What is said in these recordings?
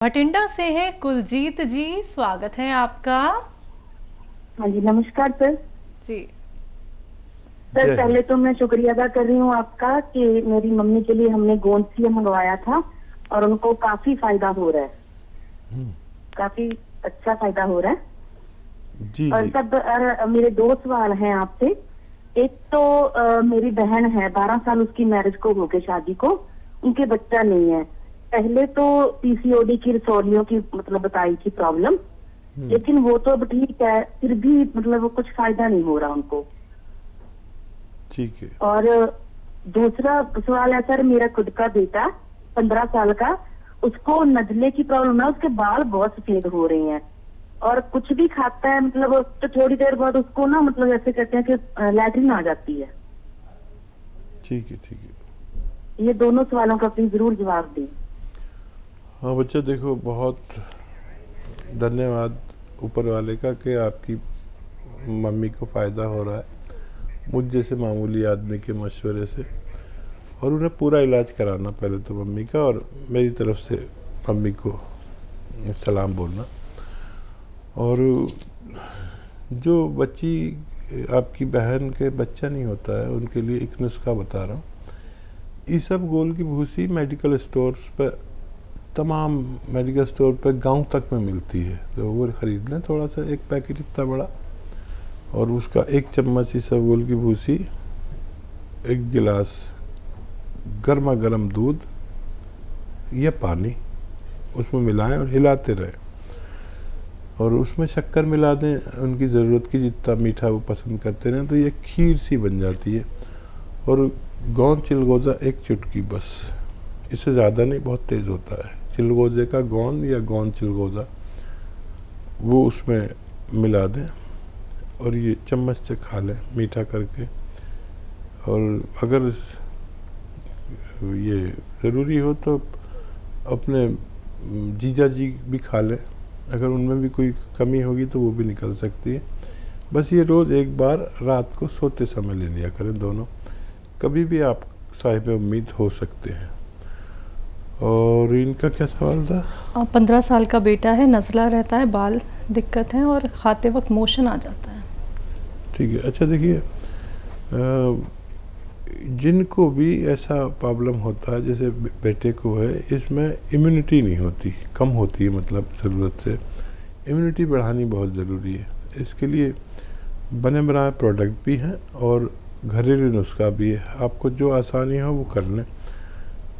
भटिंडा से हैं कुलजीत जी, स्वागत है आपका। हाँ जी, नमस्कार सर। जी सर पहले तो मैं शुक्रिया अदा कर रही हूँ आपका कि मेरी मम्मी के लिए हमने गोंदसिया मंगवाया था और उनको काफी फायदा हो रहा है। काफी अच्छा फायदा हो रहा है। जी और जी। सब मेरे दो सवाल हैं आपसे। एक तो मेरी बहन है, 12 साल उसकी मैरिज को हो गए, शादी को, उनके बच्चा नहीं है। पहले तो पीसीओडी की रसौलियों की मतलब बताई थी प्रॉब्लम, लेकिन वो तो अब ठीक है, फिर भी मतलब कुछ फायदा नहीं हो रहा उनको। ठीक है। और दूसरा सवाल है सर, मेरा खुद का बेटा 15 साल का, उसको नजले की प्रॉब्लम है, उसके बाल बहुत सफेद हो रहे हैं और कुछ भी खाता है मतलब तो थोड़ी देर बाद उसको ना मतलब ऐसे कहते हैं कि लैट्रिन आ जाती है। ठीक है। ठीक है। ये दोनों सवालों का प्लीज जरूर जवाब दें। हाँ बच्चा, देखो बहुत धन्यवाद ऊपर वाले का कि आपकी मम्मी को फ़ायदा हो रहा है मुझ जैसे मामूली आदमी के मशवरे से, और उन्हें पूरा इलाज कराना पहले तो मम्मी का, और मेरी तरफ से मम्मी को सलाम बोलना। और जो बच्ची आपकी बहन के बच्चा नहीं होता है उनके लिए एक नुस्खा बता रहा हूँ। ईसबगोल की भूसी मेडिकल स्टोर्स पर, तमाम मेडिकल स्टोर पर गांव तक में मिलती है, तो वो ख़रीद लें थोड़ा सा, एक पैकेट इतना बड़ा, और उसका एक चम्मच ईसबगोल की भूसी, एक गिलास गर्मा गर्म दूध या पानी उसमें मिलाएं और हिलाते रहें, और उसमें शक्कर मिला दें उनकी ज़रूरत की, जितना मीठा वो पसंद करते रहें, तो ये खीर सी बन जाती है। और गोंद चिलगोज़ा एक चुटकी बस, इससे ज़्यादा नहीं, बहुत तेज़ होता है। चिलगोज़े का गोंद या गोंद चिलगोज़ा वो उसमें मिला दें और ये चम्मच से खा लें मीठा करके। और अगर ये ज़रूरी हो तो अपने जीजा जी भी खा लें, अगर उनमें भी कोई कमी होगी तो वो भी निकल सकती है। बस ये रोज़ एक बार रात को सोते समय ले लिया करें दोनों, कभी भी आप साहिब उम्मीद हो सकते हैं। और इनका क्या सवाल था? 15 साल का बेटा है, नज़ला रहता है, बाल दिक्कत है और खाते वक्त मोशन आ जाता है। ठीक है। अच्छा देखिए, जिनको भी ऐसा प्रॉब्लम होता है जैसे बेटे को है, इसमें इम्यूनिटी नहीं होती, कम होती है, मतलब ज़रूरत से इम्यूनिटी बढ़ानी बहुत ज़रूरी है। इसके लिए बने बनाए प्रोडक्ट भी हैं और घरेलू नुस्खा भी है, आपको जो आसानी हो वो कर लें।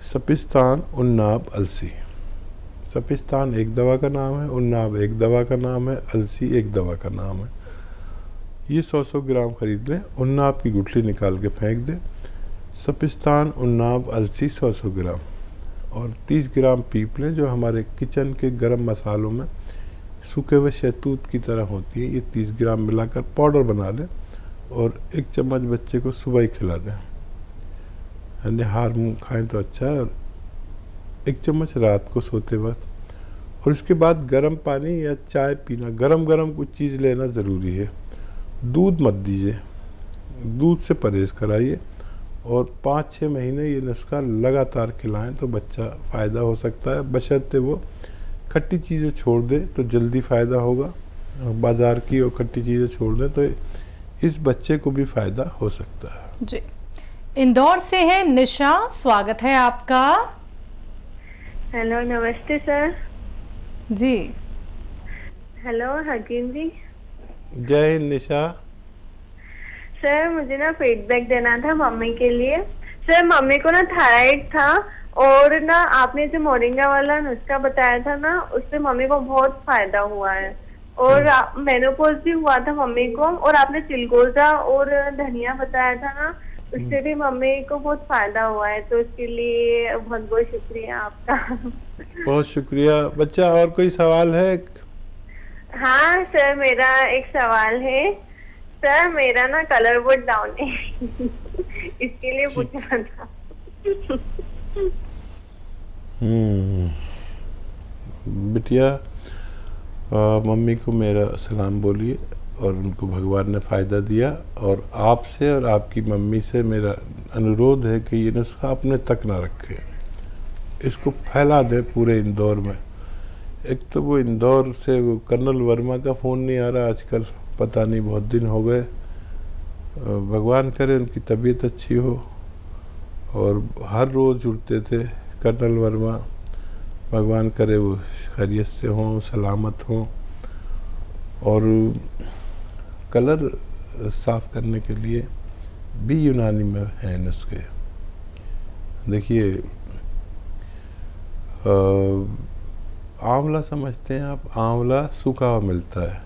सपिस्तान, उन्नाब, अलसी। सपिस्तान एक दवा का नाम है, उन्नाब एक दवा का नाम है, अलसी एक दवा का नाम है। ये 100-100 ग्राम खरीद लें, उन्नाब की गुठली निकाल के फेंक दें। सपिस्तान, उन्नाब, अलसी 100-100 ग्राम, और 30 ग्राम पीप लें जो हमारे किचन के गरम मसालों में सूखे हुए शहतूत की तरह होती है। ये 30 ग्राम मिलाकर पाउडर बना लें और एक चम्मच बच्चे को सुबह ही खिला दें, निहार मुँह खाएं तो अच्छा है, और एक चम्मच रात को सोते वक्त। और उसके बाद गर्म पानी या चाय पीना, गरम गरम कुछ चीज़ लेना ज़रूरी है। दूध मत दीजिए, दूध से परहेज़ कराइए, और 5-6 महीने ये नुस्खा लगातार खिलाएं तो बच्चा फ़ायदा हो सकता है, बशर्ते वो खट्टी चीज़ें छोड़ दे तो जल्दी फ़ायदा होगा। बाज़ार की और खट्टी चीज़ें छोड़ दें तो इस बच्चे को भी फ़ायदा हो सकता है। जी इंदौर से हैं निशा, स्वागत है आपका। हेलो, नमस्ते सर। जी हेलो हकीम जी। जय हिंद निशा। सर मुझे ना फीडबैक देना था मम्मी के लिए। सर मम्मी को ना थायराइड था, और ना आपने जो मोरिंगा वाला नुस्खा बताया था ना, उससे मम्मी को बहुत फायदा हुआ है, और मेनोपॉज भी हुआ था मम्मी को, और आपने चिलगोजा और धनिया बताया था ना, उससे भी मम्मी को बहुत फायदा हुआ है। तो उसके लिए बहुत बहुत शुक्रिया आपका। बहुत शुक्रिया बच्चा। और कोई सवाल है? हाँ सर, मेरा एक सवाल है। सर मेरा ना कलर बहुत डाउन है, इसके लिए पूछना था। बिटिया, मम्मी को मेरा सलाम बोलिए और उनको भगवान ने फ़ायदा दिया, और आपसे और आपकी मम्मी से मेरा अनुरोध है कि ये नुस्खा अपने तक ना रखें, इसको फैला दें पूरे इंदौर में। एक तो वो इंदौर से वो कर्नल वर्मा का फ़ोन नहीं आ रहा आजकल, पता नहीं बहुत दिन हो गए। भगवान करे उनकी तबीयत अच्छी हो, और हर रोज़ जुड़ते थे कर्नल वर्मा, भगवान करे वो खैरियत से हों, सलामत हों। और कलर साफ़ करने के लिए भी यूनानी में हैं नुस्खे। देखिए, आंवला समझते हैं आप? आंवला सूखा हुआ मिलता है,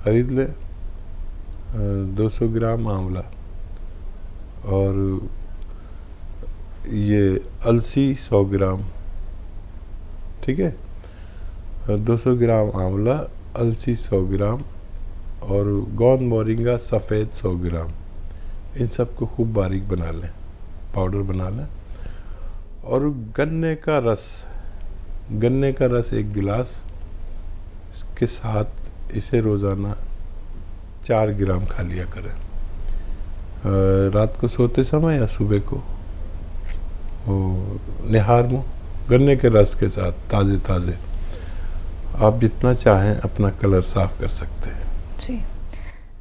खरीद ले 200 ग्राम आंवला। और ये अलसी 100 ग्राम, ठीक है। 200 ग्राम आंवला, अलसी 100 ग्राम और गोंद मोरिंगा सफ़ेद 100 ग्राम। इन सबको खूब बारीक बना लें, पाउडर बना लें। और गन्ने का रस 1 गिलास के साथ इसे रोज़ाना 4 ग्राम खा लिया करें, रात को सोते समय या सुबह को। वो निहार मुँह गन्ने के रस के साथ ताज़े ताज़े आप जितना चाहें अपना कलर साफ कर सकते हैं। जी,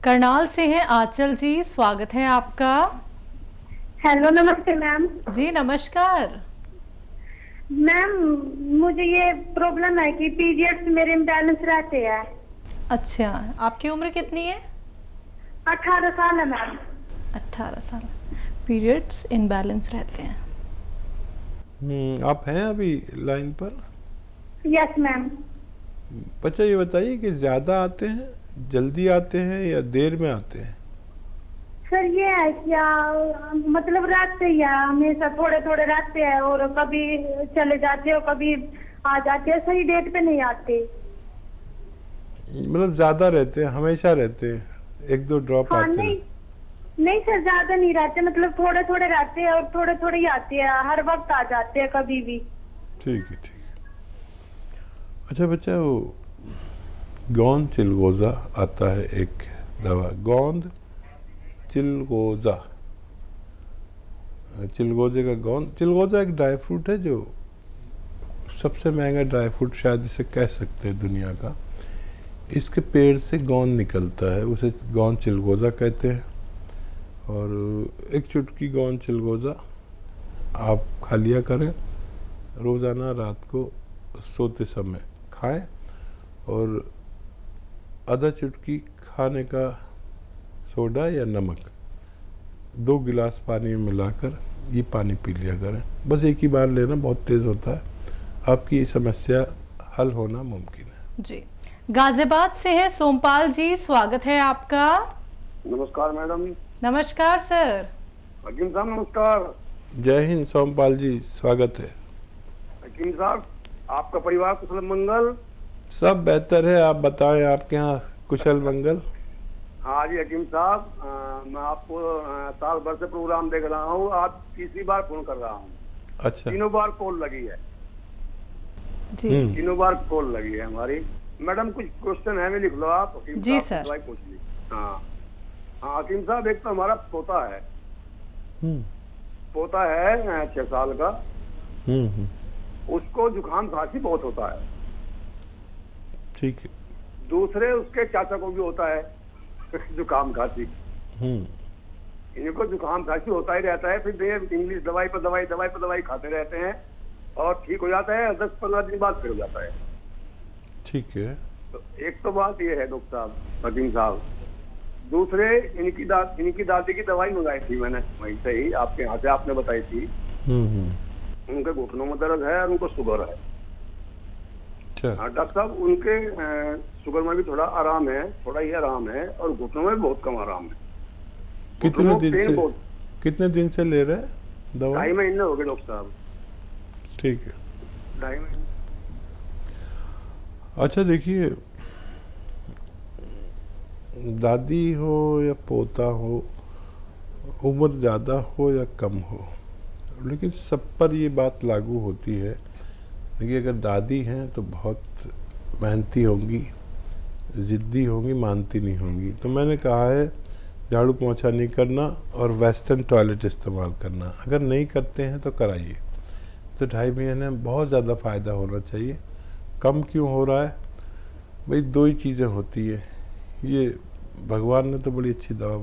करनाल से हैं आंचल जी, स्वागत है आपका। हेलो, नमस्ते मैम। जी नमस्कार। मैम, मुझे ये प्रॉब्लम है कि पीरियड्स मेरे इम्बैलेंस रहते हैं। अच्छा, आपकी उम्र कितनी है? 18 साल है मैम। 18 साल। पीरियड्स इनबैलेंस रहते हैं। आप हैं अभी लाइन पर? Yes ma'am. बच्चा ये बताइए कि ज़्यादा आते हैं, जल्दी आते हैं या देर में आते हैं? सर ये है क्या, मतलब रहते ही है, हमेशा थोड़े थोड़े रहते हैं और कभी चले जाते और कभी आ जाते हैं, सही डेट पे नहीं आते। मतलब ज़्यादा रहते हैं, हमेशा रहते हैं, 1-2 ड्रॉप हाँ, आते हैं? नहीं सर, ज्यादा नहीं रहते, मतलब थोड़े थोड़े रहते हैं और थोड़े थोड़े ही आते हैं, हर वक्त आ जाते हैं कभी भी। ठीक है, ठीक है। अच्छा बच्चा, वो गोंद चिलगोज़ा आता है एक दवा, गोंद चिलगोज़ा, चिलगोज़े का गोंद। चिलगोज़ा एक ड्राई फ्रूट है जो सबसे महंगा ड्राई फ्रूट शायद इसे कह सकते हैं दुनिया का। इसके पेड़ से गोंद निकलता है, उसे गोंद चिलगोज़ा कहते हैं। और एक चुटकी गोंद चिलगोज़ा आप खा लिया करें रोज़ाना, रात को सोते समय खाएं। और आधा चुटकी खाने का सोडा या नमक 2 गिलास पानी में मिलाकर ये पानी पी लिया करें। बस एक ही बार लेना, बहुत तेज़ होता है, आपकी समस्या हल होना मुमकिन है। जी, गाजियाबाद से है सोमपाल जी, स्वागत है आपका। नमस्कार मैडम। नमस्कार सर। हकीम साहब नमस्कार। जय हिंद सोमपाल जी, स्वागत है। हकीम साहब, आपका परिवार कुशल मंगल? सब बेहतर है, आप बताएं, आपके यहाँ कुशल मंगल? हाँ जी हकीम साहब, मैं आपको साल भर से प्रोग्राम देख रहा हूँ, आज तीसरी बार फोन कर रहा हूँ। अच्छा। 3 बार कॉल लगी है जी। 3 बार कॉल लगी है हमारी। मैडम कुछ क्वेश्चन है, मैं लिख लो आप। हकीम जी साहब सर। पूछ ली। हाँ हाँ हकीम साहब, एक तो हमारा पोता है, पोता है 6 साल का। उसको जुकाम खांसी बहुत होता है। ठीक है। दूसरे उसके चाचा को भी होता है जुकाम खांसी। इनको जुकाम खांसी होता ही रहता है, फिर ये इंग्लिश दवाई पर दवाई खाते रहते हैं और ठीक हो जाता है, 10-15 दिन बाद फिर हो जाता है। ठीक है। तो एक तो बात ये है डॉक्टर साहब, हकीम साहब। दूसरे इनकी दादी की दवाई मंगाई थी मैंने, वहीं से ही आपके यहाँ से, आपने बताई थी। उनके घुटनों में दर्द है और उनको शुगर है। हाँ डॉक्टर साहब, उनके शुगर में भी थोड़ा आराम है, थोड़ा ही आराम है, और घुटनों में भी बहुत कम आराम है। कितने दिन से ले रहे हैं दवा? 2.5 महीने हो गए डॉक्टर साहब। ठीक है, 2.5 महीने। अच्छा देखिए, दादी हो या पोता हो, उम्र ज़्यादा हो या कम हो, लेकिन सब पर ये बात लागू होती है। देखिए, अगर दादी हैं तो बहुत मेहनती होंगी, ज़िद्दी होंगी, मानती नहीं होंगी। तो मैंने कहा है झाड़ू पोंछा नहीं करना और वेस्टर्न टॉयलेट इस्तेमाल करना। अगर नहीं करते हैं तो कराइए, तो 2.5 महीने में बहुत ज़्यादा फ़ायदा होना चाहिए। कम क्यों हो रहा है? भाई 2 ही चीज़ें होती है। ये भगवान ने तो बड़ी अच्छी दवा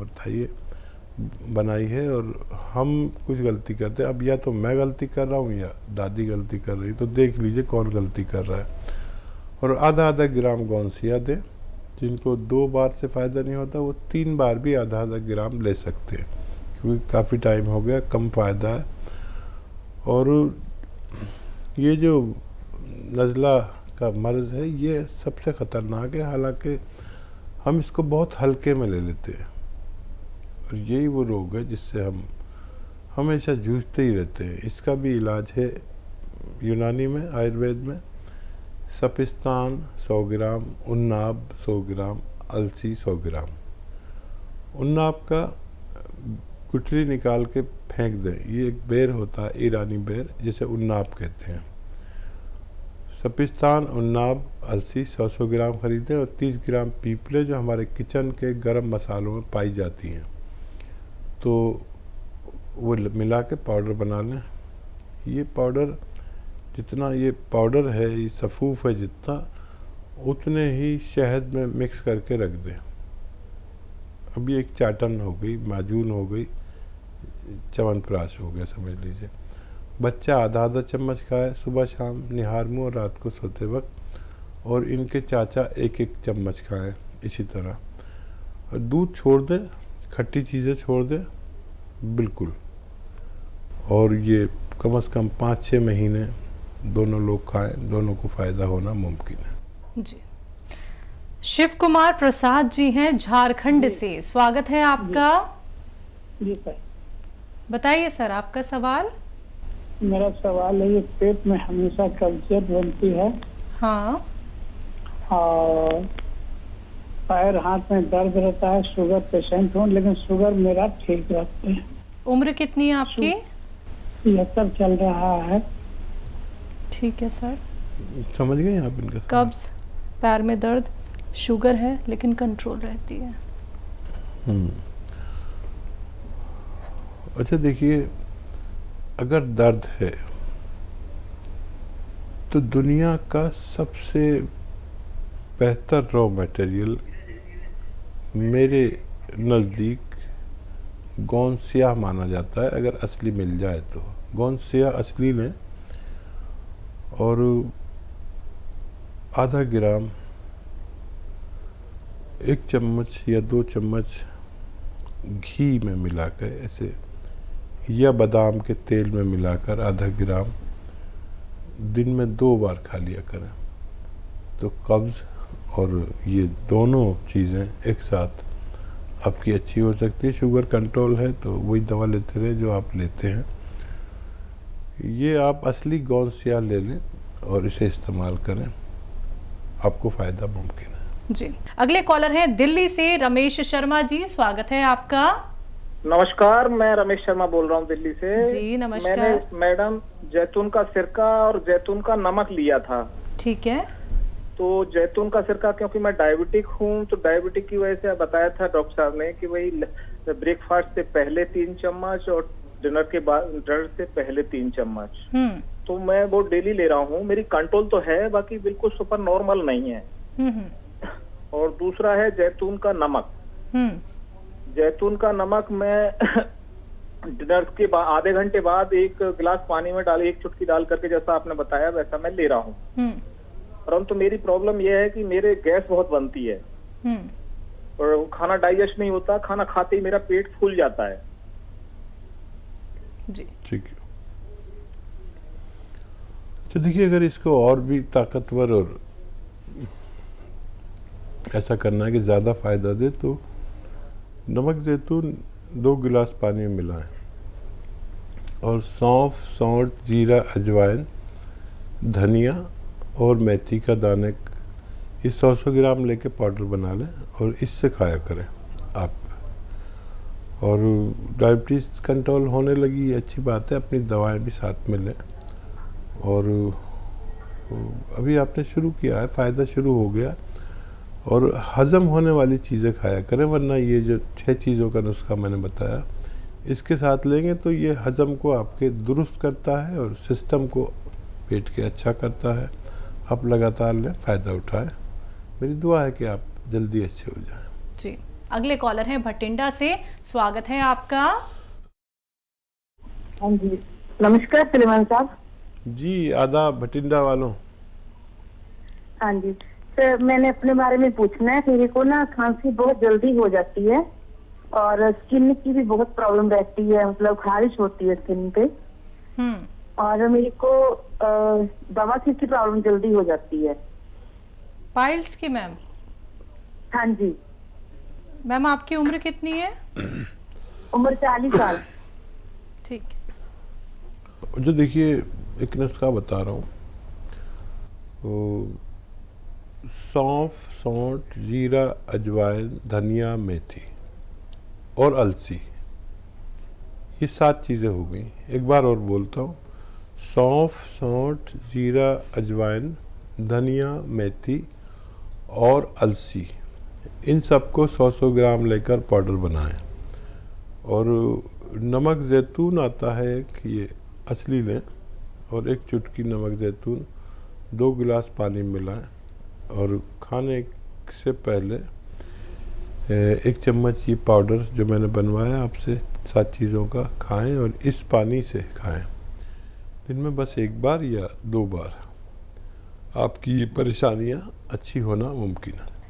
बनाई है और हम कुछ गलती करते हैं। अब या तो मैं गलती कर रहा हूँ या दादी गलती कर रही, तो देख लीजिए कौन गलती कर रहा है। और आधा आधा ग्राम गौनसिया दें। जिनको 2 बार से फ़ायदा नहीं होता वो 3 बार भी आधा आधा ग्राम ले सकते हैं, क्योंकि काफ़ी टाइम हो गया, कम फ़ायदा है। और ये जो नज़ला का मर्ज़ है ये सबसे ख़तरनाक है, हालांकि हम इसको बहुत हल्के में ले लेते हैं। और यही वो रोग है जिससे हम हमेशा जूझते ही रहते हैं। इसका भी इलाज है यूनानी में, आयुर्वेद में। सपिस्तान 100 ग्राम, उन्नाब 100 ग्राम, अलसी 100 ग्राम। उन्नाब का गुठली निकाल के फेंक दें। ये एक बेर होता है, ईरानी बेर, जिसे उन्नाब कहते हैं। सपिस्तान, उन्नाब, अलसी 100 ग्राम खरीदें और 30 ग्राम पीपले जो हमारे किचन के गरम मसालों में पाई जाती हैं, तो वो मिला के पाउडर बना लें। ये पाउडर जितना ये पाउडर है, ये सफ़ूफ है जितना, उतने ही शहद में मिक्स करके रख दें। अब ये एक चाटन हो गई, माजून हो गई, च्यवनप्राश हो गया समझ लीजिए। बच्चा आधा आधा चम्मच खाए सुबह शाम, निहार मुँह, और रात को सोते वक्त। और इनके चाचा 1-1 चम्मच खाएं इसी तरह। और दूध छोड़ दें, खट्टी चीज़ें छोड़ दें बिल्कुल। और ये कम से कम 5-6 महीने दोनों लोग खाएं, दोनों को फ़ायदा होना मुमकिन है जी। शिव कुमार प्रसाद जी हैं झारखंड से, स्वागत है आपका। जी सर, बताइए सर आपका सवाल। मेरा सवाल है, ये पेट में हमेशा कब्जियत बनती है हाँ। और पैर हाथ में दर्द रहता है। शुगर पेशेंट हूँ, लेकिन शुगर मेरा ठीक रहती है। उम्र कितनी है आपकी? 73 चल रहा है। ठीक है सर। समझ गए आप इनका? कब्ज, पैर में दर्द, शुगर है लेकिन कंट्रोल रहती है। अच्छा देखिए, अगर दर्द है तो दुनिया का सबसे बेहतर रॉ मटेरियल मेरे नज़दीक गोंद स्याह माना जाता है, अगर असली मिल जाए तो। गोंद स्याह असली लें और आधा ग्राम, 1 चम्मच या 2 चम्मच घी में मिलाकर ऐसे, या बादाम के तेल में मिलाकर आधा ग्राम दिन में 2 बार खा लिया करें, तो कब्ज़ और ये दोनों चीज़ें एक साथ आपकी अच्छी हो सकती है। शुगर कंट्रोल है तो वही दवा लेते रहे जो आप लेते हैं। ये आप असली गोंद स्याह ले लें और इसे इस्तेमाल करें, आपको फ़ायदा मुमकिन है जी। अगले कॉलर हैं दिल्ली से रमेश शर्मा जी, स्वागत है आपका। नमस्कार, मैं रमेश शर्मा बोल रहा हूँ दिल्ली से। जी नमस्कार। मैंने मैडम जैतून का सिरका और जैतून का नमक लिया था। ठीक है। तो जैतून का सिरका, क्योंकि मैं डायबिटिक हूँ, तो डायबिटिक की वजह से बताया था डॉक्टर साहब ने कि भाई ब्रेकफास्ट से पहले 3 चम्मच और डिनर के बाद, डिनर से पहले 3 चम्मच। तो मैं वो डेली ले रहा हूँ। मेरी कंट्रोल तो है, बाकी बिल्कुल सुपर नॉर्मल नहीं है। और दूसरा है जैतून का नमक। जैतून का नमक मैं डिनर के बाद आधे घंटे बाद 1 गिलास पानी में डाल, 1 चुटकी डाल करके, जैसा आपने बताया वैसा मैं ले रहा हूँ। परंतु मेरी प्रॉब्लम यह है कि मेरे गैस बहुत बनती है और खाना डाइजेस्ट नहीं होता। खाना खाते ही मेरा पेट फूल जाता है। जी ठीक है। तो देखिए, अगर इसको और भी ताकतवर और ऐसा करना है कि ज़्यादा फ़ायदा दे, तो नमक जैतून 2 गिलास पानी में मिलाएं और सौंफ, सौंठ, जीरा, अजवाइन, धनिया और मेथी का दाने, ये 100 ग्राम लेके पाउडर बना लें और इससे खाया करें आप। और डायबिटीज़ कंट्रोल होने लगी, अच्छी बात है। अपनी दवाएं भी साथ में लें। और अभी आपने शुरू किया है, फ़ायदा शुरू हो गया। और हज़म होने वाली चीज़ें खाया करें, वरना ये जो 6 चीज़ों का नुस्खा मैंने बताया, इसके साथ लेंगे तो ये हज़म को आपके दुरुस्त करता है और सिस्टम को पेट के अच्छा करता है। आप लगातार लें, फ़ायदा उठाएं। मेरी दुआ है कि आप जल्दी अच्छे हो जाएं। जी, अगले कॉलर हैं भटिंडा से, स्वागत है आपका। हाँ जी, नमस्कार सलेमान साहब। जी, आदाब भटिंडा वालों। हाँ जी सर, मैंने अपने बारे में पूछना है। मेरे को ना खांसी बहुत जल्दी हो जाती है और स्किन की भी बहुत प्रॉब्लम रहती है, मतलब खारिश होती है स्किन पे। और मेरे को दमा की प्रॉब्लम जल्दी हो जाती है। पाइल्स की मैम? हाँ जी मैम, आपकी उम्र कितनी है? उम्र 40 साल। ठीक। जो देखिए, एक नुस्खा बता रहा हूँ, सौंफ, सौंठ, जीरा, अजवाइन, धनिया, मेथी और अलसी, ये 7 चीज़ें हो गई। एक बार और बोलता हूँ, सौंफ, सौंठ, जीरा, अजवाइन, धनिया, मेथी और अलसी, इन सबको 100-100 ग्राम लेकर पाउडर बनाएं। और नमक ज़ैतून आता है कि ये असली लें, और एक चुटकी नमक ज़ैतून 2 गिलास पानी में मिलाएं और खाने से पहले 1 चम्मच ये पाउडर जो मैंने बनवाया आपसे 7 चीज़ों का खाएं, और इस पानी से खाएं। दिन में बस 1 बार या 2 बार आपकी ये परेशानियां अच्छी होना मुमकिन है।